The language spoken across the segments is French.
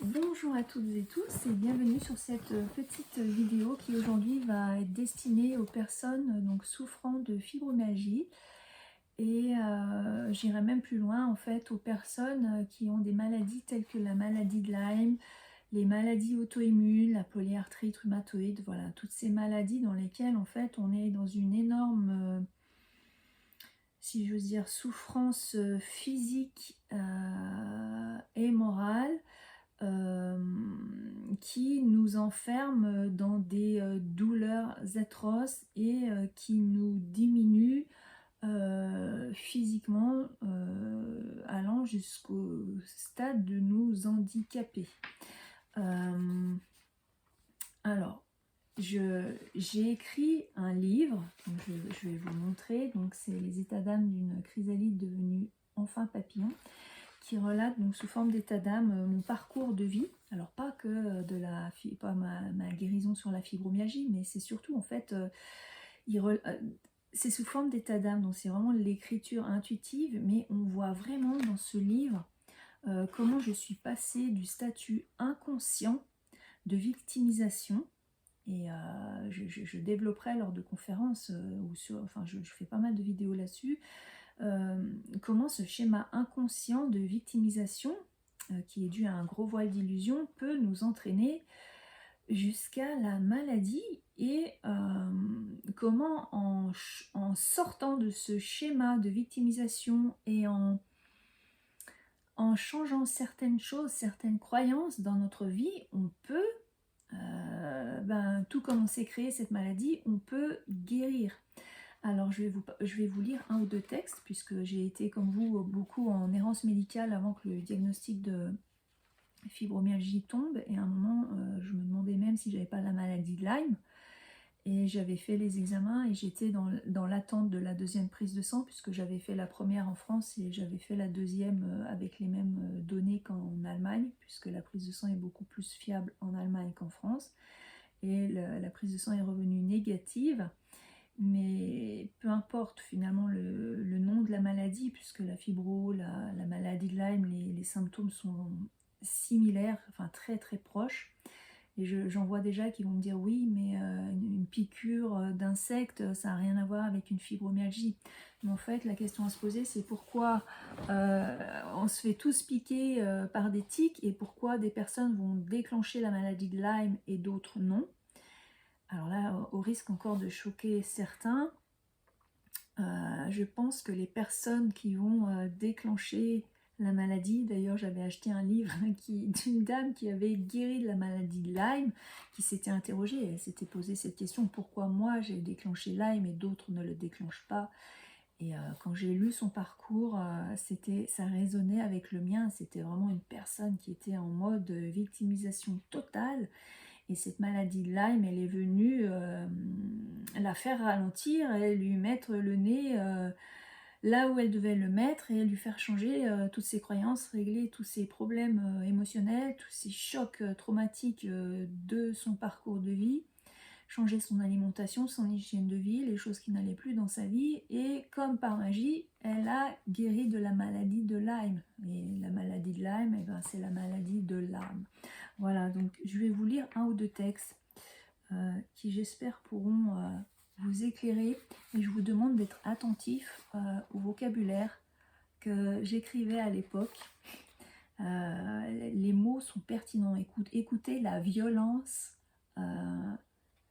Bonjour à toutes et tous et bienvenue sur cette petite vidéo qui aujourd'hui va être destinée aux personnes donc souffrant de fibromyalgie et j'irai même plus loin en fait aux personnes qui ont des maladies telles que la maladie de Lyme, les maladies auto-immunes, la polyarthrite rhumatoïde, voilà toutes ces maladies dans lesquelles en fait on est dans une énorme si j'ose dire souffrance physique et morale euh, qui nous enferme dans des douleurs atroces et qui nous diminue physiquement, allant jusqu'au stade de nous handicaper. Alors, j'ai écrit un livre, donc je vais vous montrer, donc c'est les états d'âme d'une chrysalide devenue enfin papillon, qui relate donc sous forme d'état d'âme mon parcours de vie. Alors pas que pas ma guérison sur la fibromyalgie, mais c'est surtout en fait, c'est sous forme d'état d'âme, donc c'est vraiment l'écriture intuitive, mais on voit vraiment dans ce livre comment je suis passée du statut inconscient de victimisation. Et je développerai lors de conférences, enfin je fais pas mal de vidéos là-dessus, comment ce schéma inconscient de victimisation, qui est dû à un gros voile d'illusion, peut nous entraîner jusqu'à la maladie et comment en sortant de ce schéma de victimisation et en changeant certaines choses, certaines croyances dans notre vie, on peut, tout comme on s'est créé cette maladie, on peut guérir. Alors je vais vous lire un ou deux textes, puisque j'ai été comme vous beaucoup en errance médicale avant que le diagnostic de fibromyalgie tombe, et à un moment je me demandais même si j'avais pas la maladie de Lyme, et j'avais fait les examens et j'étais dans l'attente de la deuxième prise de sang, puisque j'avais fait la première en France et j'avais fait la deuxième avec les mêmes données qu'en Allemagne, puisque la prise de sang est beaucoup plus fiable en Allemagne qu'en France, et la prise de sang est revenue négative. Mais peu importe finalement le nom de la maladie, puisque la fibro, la maladie de Lyme, les symptômes sont similaires, enfin très très proches. Et j'en vois déjà qui vont me dire oui, mais une piqûre d'insecte, ça n'a rien à voir avec une fibromyalgie. Mais en fait, la question à se poser, c'est pourquoi on se fait tous piquer par des tiques et pourquoi des personnes vont déclencher la maladie de Lyme et d'autres non. Alors là, au risque encore de choquer certains, je pense que les personnes qui vont déclencher la maladie, d'ailleurs j'avais acheté un livre d'une dame qui avait guéri de la maladie de Lyme, qui s'était interrogée, elle s'était posé cette question, pourquoi moi j'ai déclenché Lyme et d'autres ne le déclenchent pas. Et quand j'ai lu son parcours, ça résonnait avec le mien, c'était vraiment une personne qui était en mode victimisation totale. Et cette maladie de Lyme, elle est venue la faire ralentir et lui mettre le nez là où elle devait le mettre et lui faire changer toutes ses croyances, régler tous ses problèmes émotionnels, tous ces chocs traumatiques de son parcours de vie, changer son alimentation, son hygiène de vie, les choses qui n'allaient plus dans sa vie. Et comme par magie, elle a guéri de la maladie de Lyme. Et la maladie de Lyme, eh ben, c'est la maladie de l'âme. Voilà, donc je vais vous lire un ou deux textes qui j'espère pourront vous éclairer, et je vous demande d'être attentif au vocabulaire que j'écrivais à l'époque. Les mots sont pertinents, écoutez la violence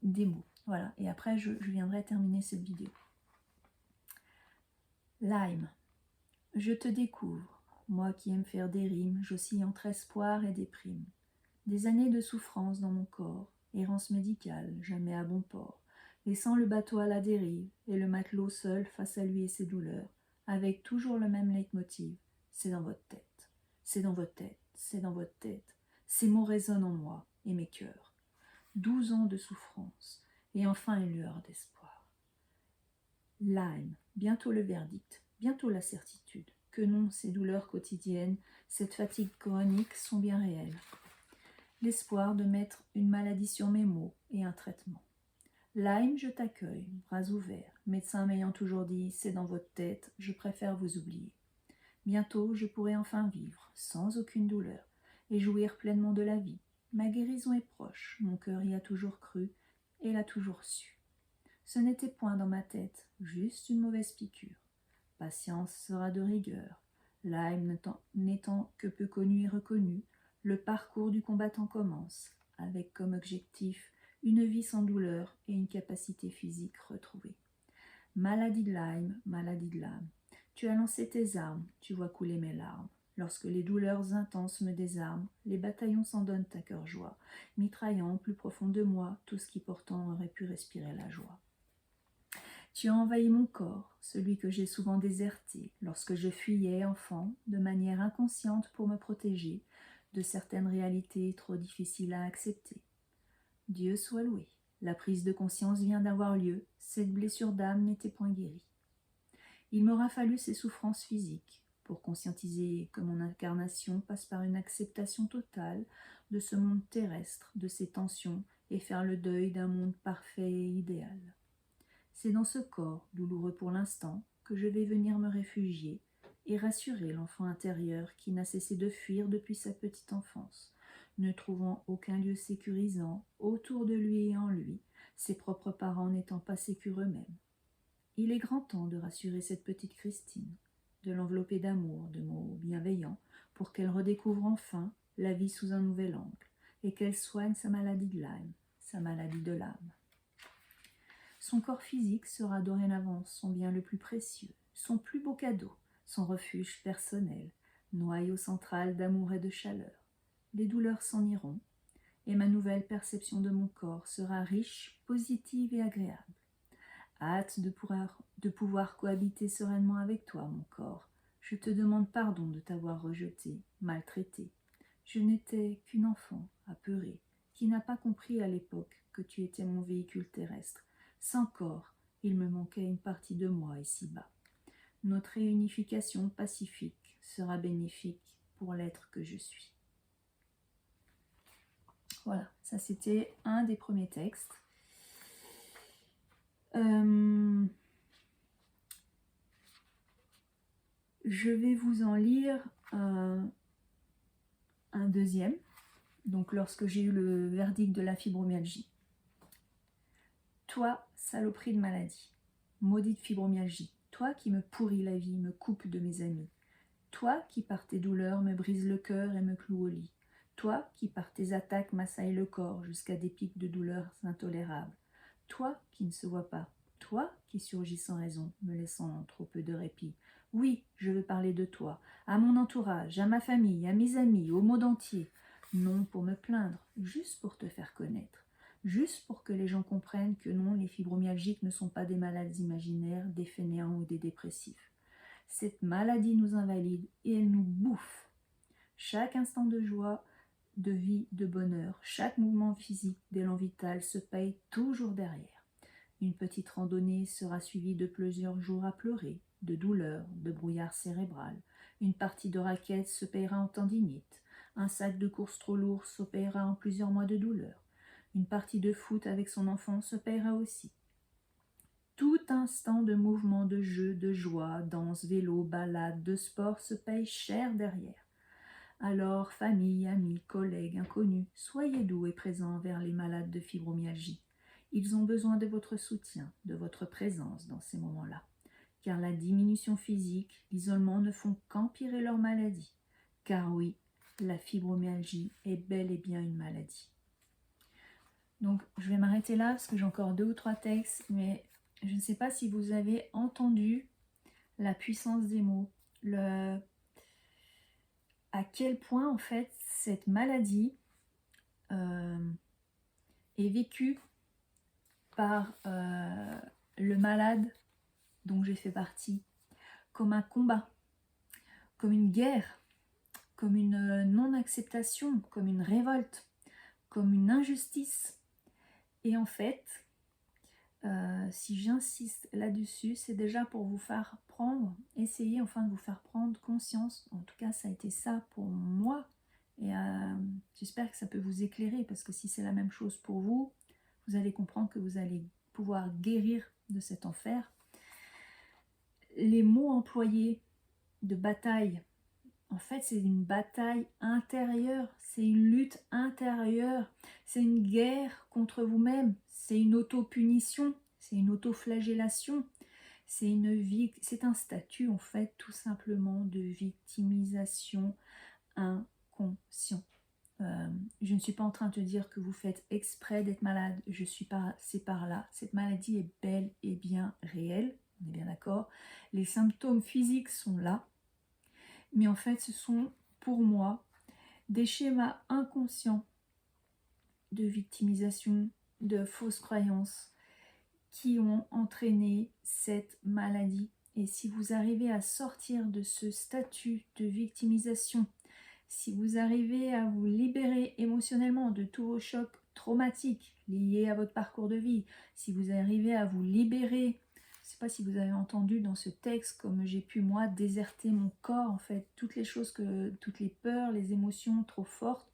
des mots. Voilà, et après je viendrai terminer cette vidéo. Lyme, je te découvre, moi qui aime faire des rimes, j'oscille entre espoir et déprime. Des années de souffrance dans mon corps, errance médicale, jamais à bon port, laissant le bateau à la dérive, et le matelot seul face à lui et ses douleurs, avec toujours le même leitmotiv, c'est dans votre tête, c'est dans votre tête, c'est dans votre tête, ces mots résonnent en moi et mes cœurs. 12 ans de souffrance, et enfin une lueur d'espoir. Lyme, bientôt le verdict, bientôt la certitude, que non, ces douleurs quotidiennes, cette fatigue chronique sont bien réelles. L'espoir de mettre une maladie sur mes maux et un traitement. Lyme, je t'accueille, bras ouverts, médecin m'ayant toujours dit, c'est dans votre tête, je préfère vous oublier. Bientôt, je pourrai enfin vivre, sans aucune douleur, et jouir pleinement de la vie. Ma guérison est proche, mon cœur y a toujours cru et l'a toujours su. Ce n'était point dans ma tête, juste une mauvaise piqûre. Patience sera de rigueur. Lyme n'étant que peu connu et reconnu, le parcours du combattant commence, avec comme objectif une vie sans douleur et une capacité physique retrouvée. Maladie de Lyme, maladie de l'âme. Tu as lancé tes armes, tu vois couler mes larmes. Lorsque les douleurs intenses me désarment, les bataillons s'en donnent à cœur joie, mitraillant au plus profond de moi tout ce qui pourtant aurait pu respirer la joie. Tu as envahi mon corps, celui que j'ai souvent déserté, lorsque je fuyais, enfant, de manière inconsciente pour me protéger de certaines réalités trop difficiles à accepter. Dieu soit loué, la prise de conscience vient d'avoir lieu, cette blessure d'âme n'était point guérie. Il m'aura fallu ces souffrances physiques pour conscientiser que mon incarnation passe par une acceptation totale de ce monde terrestre, de ses tensions, et faire le deuil d'un monde parfait et idéal. C'est dans ce corps, douloureux pour l'instant, que je vais venir me réfugier et rassurer l'enfant intérieur qui n'a cessé de fuir depuis sa petite enfance, ne trouvant aucun lieu sécurisant autour de lui et en lui, ses propres parents n'étant pas sécures eux-mêmes. Il est grand temps de rassurer cette petite Christine, de l'envelopper d'amour, de mots bienveillants, pour qu'elle redécouvre enfin la vie sous un nouvel angle, et qu'elle soigne sa maladie de Lyme, sa maladie de l'âme. Son corps physique sera dorénavant son bien le plus précieux, son plus beau cadeau, son refuge personnel, noyau central d'amour et de chaleur. Les douleurs s'en iront, et ma nouvelle perception de mon corps sera riche, positive et agréable. Hâte de pouvoir cohabiter sereinement avec toi, mon corps. Je te demande pardon de t'avoir rejeté, maltraité. Je n'étais qu'une enfant, apeurée, qui n'a pas compris à l'époque que tu étais mon véhicule terrestre. Sans corps, il me manquait une partie de moi ici-bas. Notre réunification pacifique sera bénéfique pour l'être que je suis. Voilà, ça c'était un des premiers textes. Je vais vous en lire un deuxième, donc lorsque j'ai eu le verdict de la fibromyalgie. Toi, saloperie de maladie, maudite fibromyalgie, toi qui me pourris la vie, me coupe de mes amis, toi qui par tes douleurs me brise le cœur et me cloue au lit, toi qui par tes attaques m'assaille le corps jusqu'à des pics de douleurs intolérables, toi qui ne se vois pas, toi qui surgis sans raison, me laissant trop peu de répit. Oui, je veux parler de toi, à mon entourage, à ma famille, à mes amis, au monde entier, non pour me plaindre, juste pour te faire connaître. Juste pour que les gens comprennent que non, les fibromyalgiques ne sont pas des malades imaginaires, des fainéants ou des dépressifs. Cette maladie nous invalide et elle nous bouffe. Chaque instant de joie, de vie, de bonheur, chaque mouvement physique d'élan vital se paye toujours derrière. Une petite randonnée sera suivie de plusieurs jours à pleurer, de douleurs, de brouillard cérébral. Une partie de raquette se payera en tendinite. Un sac de course trop lourd se payera en plusieurs mois de douleur. Une partie de foot avec son enfant se payera aussi. Tout instant de mouvement, de jeu, de joie, danse, vélo, balade, de sport se paye cher derrière. Alors, famille, amis, collègues, inconnus, soyez doux et présents envers les malades de fibromyalgie. Ils ont besoin de votre soutien, de votre présence dans ces moments-là. Car la diminution physique, l'isolement ne font qu'empirer leur maladie. Car oui, la fibromyalgie est bel et bien une maladie. Donc, je vais m'arrêter là parce que j'ai encore 2 ou 3 textes, mais je ne sais pas si vous avez entendu la puissance des mots, à quel point en fait cette maladie est vécue par le malade dont j'ai fait partie comme un combat, comme une guerre, comme une non-acceptation, comme une révolte, comme une injustice. Et en fait, si j'insiste là-dessus, c'est déjà pour vous faire essayer enfin de vous faire prendre conscience. En tout cas, ça a été ça pour moi. Et j'espère que ça peut vous éclairer, parce que si c'est la même chose pour vous, vous allez comprendre que vous allez pouvoir guérir de cet enfer. Les mots employés de bataille en fait, c'est une bataille intérieure, c'est une lutte intérieure, c'est une guerre contre vous-même, c'est une auto-punition, c'est une auto-flagellation, c'est un statut en fait tout simplement de victimisation inconscient. Je ne suis pas en train de te dire que vous faites exprès d'être malade, je suis passée par là. Cette maladie est bel et bien réelle, on est bien d'accord. Les symptômes physiques sont là, mais en fait ce sont pour moi des schémas inconscients de victimisation, de fausses croyances qui ont entraîné cette maladie. Et si vous arrivez à sortir de ce statut de victimisation, si vous arrivez à vous libérer émotionnellement de tous vos chocs traumatiques liés à votre parcours de vie, si vous arrivez à vous libérer, je ne sais pas si vous avez entendu dans ce texte, comme j'ai pu moi déserter mon corps, en fait, toutes les peurs, les émotions trop fortes,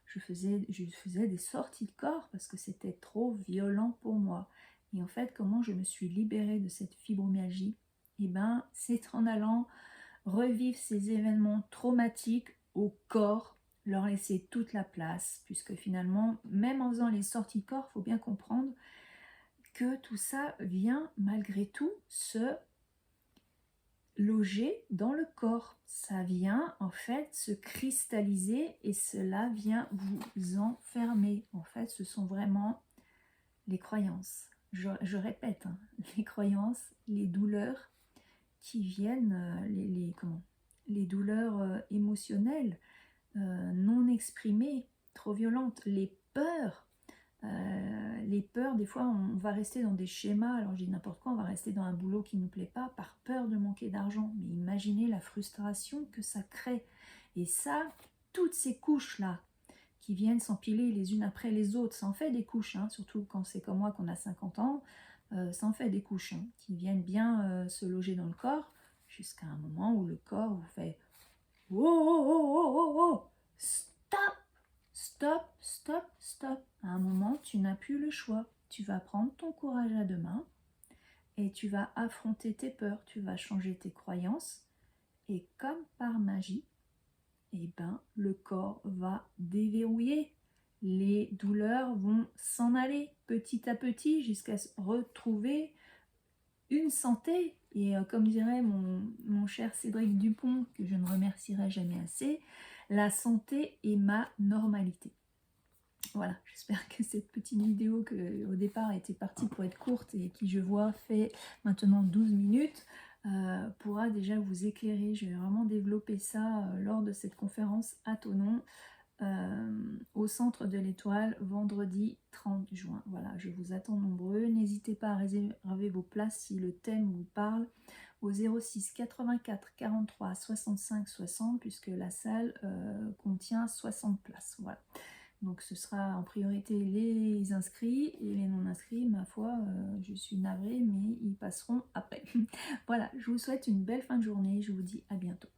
je faisais des sorties de corps parce que c'était trop violent pour moi. Et en fait, comment je me suis libérée de cette fibromyalgie? Eh ben, c'est en allant revivre ces événements traumatiques au corps, leur laisser toute la place, puisque finalement, même en faisant les sorties de corps, il faut bien comprendre que tout ça vient malgré tout se loger dans le corps. Ça vient en fait se cristalliser et cela vient vous enfermer. En fait, ce sont vraiment les croyances. Je répète, hein, les croyances, les douleurs qui viennent, les douleurs émotionnelles, non exprimées, trop violentes, les peurs, des fois on va rester dans des schémas, alors je dis n'importe quoi, on va rester dans un boulot qui ne nous plaît pas par peur de manquer d'argent, mais imaginez la frustration que ça crée. Et ça, toutes ces couches-là, qui viennent s'empiler les unes après les autres, ça en fait des couches, hein, surtout quand c'est comme moi qu'on a 50 ans, ça en fait des couches, hein, qui viennent bien se loger dans le corps, jusqu'à un moment où le corps vous fait « Oh, oh, oh, oh, oh, oh, stop, stop, stop, stop !» À un moment, tu n'as plus le choix. Tu vas prendre ton courage à deux mains et tu vas affronter tes peurs, tu vas changer tes croyances et comme par magie, eh ben, le corps va déverrouiller. Les douleurs vont s'en aller petit à petit jusqu'à se retrouver une santé. Et comme dirait mon cher Cédric Dupont, que je ne remercierai jamais assez, la santé est ma normalité. Voilà, j'espère que cette petite vidéo qui au départ était partie pour être courte et qui je vois fait maintenant 12 minutes pourra déjà vous éclairer. Je vais vraiment développer ça lors de cette conférence à Thonon au centre de l'Étoile vendredi 30 juin. Voilà, je vous attends nombreux. N'hésitez pas à réserver vos places si le thème vous parle au 06 84 43 65 60 puisque la salle contient 60 places. Voilà. Donc ce sera en priorité les inscrits et les non-inscrits, ma foi, je suis navrée, mais ils passeront après. Voilà, je vous souhaite une belle fin de journée, je vous dis à bientôt.